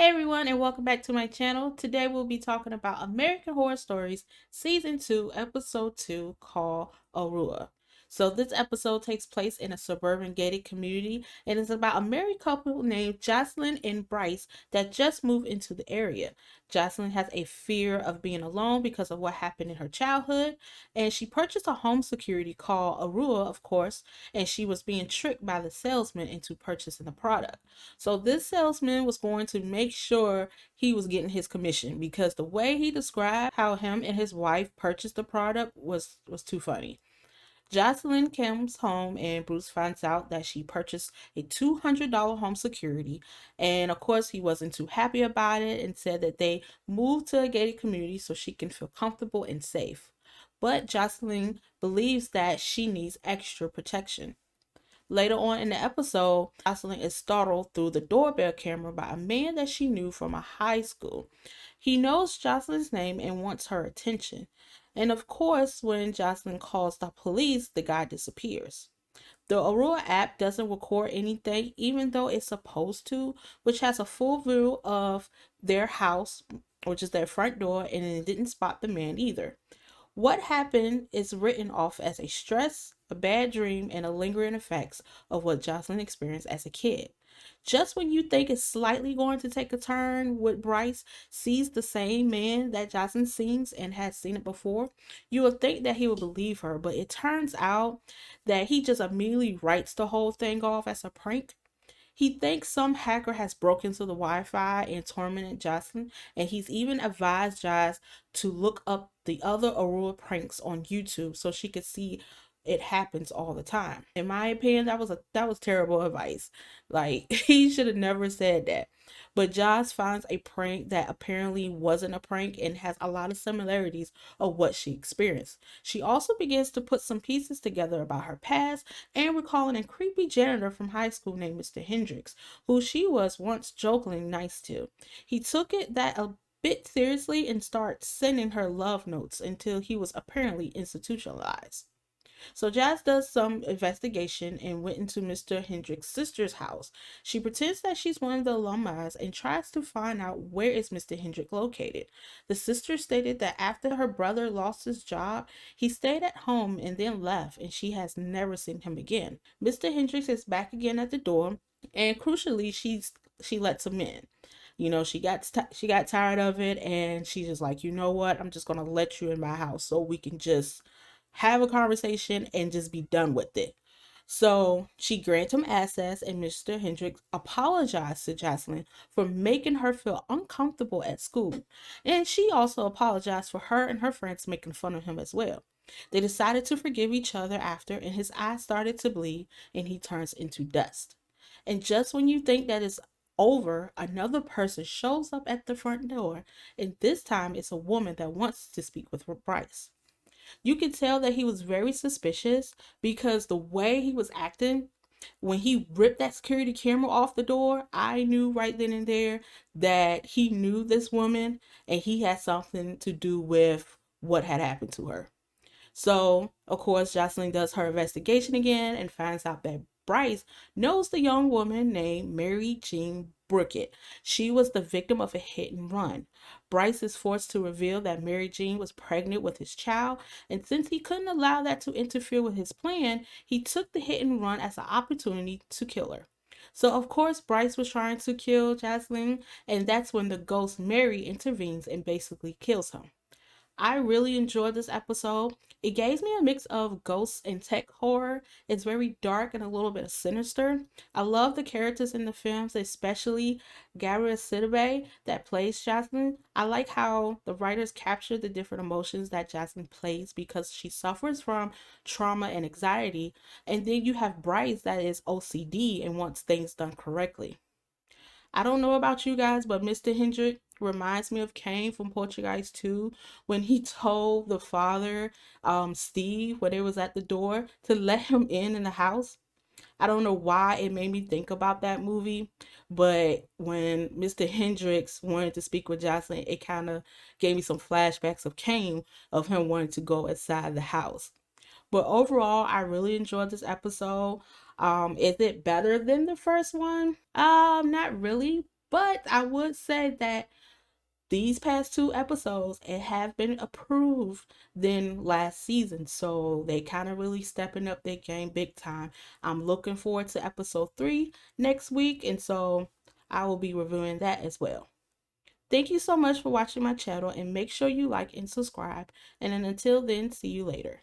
Hey everyone, and welcome back to my channel. Today we'll be talking about American Horror Stories Season 2, Episode 2, called Aurora. So this episode takes place in a suburban gated community and is about a married couple named Jocelyn and Bryce that just moved into the area. Jocelyn has a fear of being alone because of what happened in her childhood, and she purchased a home security called Aurora, of course, and she was being tricked by the salesman into purchasing the product. So this salesman was going to make sure he was getting his commission because the way he described how him and his wife purchased the product was too funny. Jocelyn comes home and Bruce finds out that she purchased a $200 home security. And of course, he wasn't too happy about it and said that they moved to a gated community so she can feel comfortable and safe. But Jocelyn believes that she needs extra protection. Later on in the episode, Jocelyn is startled through the doorbell camera by a man that she knew from a high school. He knows Jocelyn's name and wants her attention. And of course, when Jocelyn calls the police, the guy disappears. The Aurora app doesn't record anything, even though it's supposed to, which has a full view of their house, which is their front door, and it didn't spot the man either. What happened is written off as a stress, a bad dream, and a lingering effects of what Jocelyn experienced as a kid. Just when you think it's slightly going to take a turn with Bryce sees the same man that Jocelyn sees and has seen it before, you would think that he would believe her, but it turns out that he just immediately writes the whole thing off as a prank. He thinks some hacker has broken into the Wi-Fi and tormented Jocelyn, and he's even advised Jazz to look up the other Aurora pranks on YouTube so she could see it happens all the time. In my opinion, that was terrible advice. Like he should have never said that. But Joss finds a prank that apparently wasn't a prank and has a lot of similarities of what she experienced. She also begins to put some pieces together about her past and recalling a creepy janitor from high school named Mr. Hendricks, who she was once jokingly nice to. He took it that a bit seriously and started sending her love notes until he was apparently institutionalized. So Jazz does some investigation and went into Mr. Hendrick's sister's house. She pretends that she's one of the alumni and tries to find out where is Mr. Hendrick located. The sister stated that after her brother lost his job, he stayed at home and then left, and she has never seen him again. Mr. Hendricks is back again at the door, and crucially, she lets him in. She got tired of it, and she's just like, you know what? I'm just gonna let you in my house so we can just have a conversation and just be done with it. So she grants him access, and Mr. Hendricks apologized to Jocelyn for making her feel uncomfortable at school. And she also apologized for her and her friends making fun of him as well. They decided to forgive each other after, and his eyes started to bleed, and he turns into dust. And just when you think that it's over, another person shows up at the front door, and this time it's a woman that wants to speak with Bryce. You could tell that he was very suspicious because the way he was acting when he ripped that security camera off the door, I knew right then and there that he knew this woman and he had something to do with what had happened to her. So, of course, Jocelyn does her investigation again and finds out that Bryce knows the young woman named Mary Jean Brookett. She was the victim of a hit and run. Bryce is forced to reveal that Mary Jean was pregnant with his child, and since he couldn't allow that to interfere with his plan, he took the hit and run as an opportunity to kill her. So, of course, Bryce was trying to kill Jocelyn, and that's when the ghost Mary intervenes and basically kills him. I really enjoyed this episode. It gave me a mix of ghosts and tech horror. It's very dark and a little bit sinister. I love the characters in the films, especially Gabrielle Sidibe that plays Jasmine. I like how the writers capture the different emotions that Jasmine plays because she suffers from trauma and anxiety. And then you have Bryce that is OCD and wants things done correctly. I don't know about you guys, but Mr. Hendrick reminds me of Kane from Portuguese 2 when he told the father, Steve, when they was at the door, to let him in the house. I don't know why it made me think about that movie, but when Mr. Hendricks wanted to speak with Jocelyn, it kind of gave me some flashbacks of Kane, of him wanting to go inside the house. But overall, I really enjoyed this episode. Is it better than the first one? Not really. But I would say that these past two episodes, it have been approved than last season, so they kind of really stepping up their game big time. I'm looking forward to episode 3 next week, and so I will be reviewing that as well. Thank you so much for watching my channel, and make sure you like and subscribe, and then until then, see you later.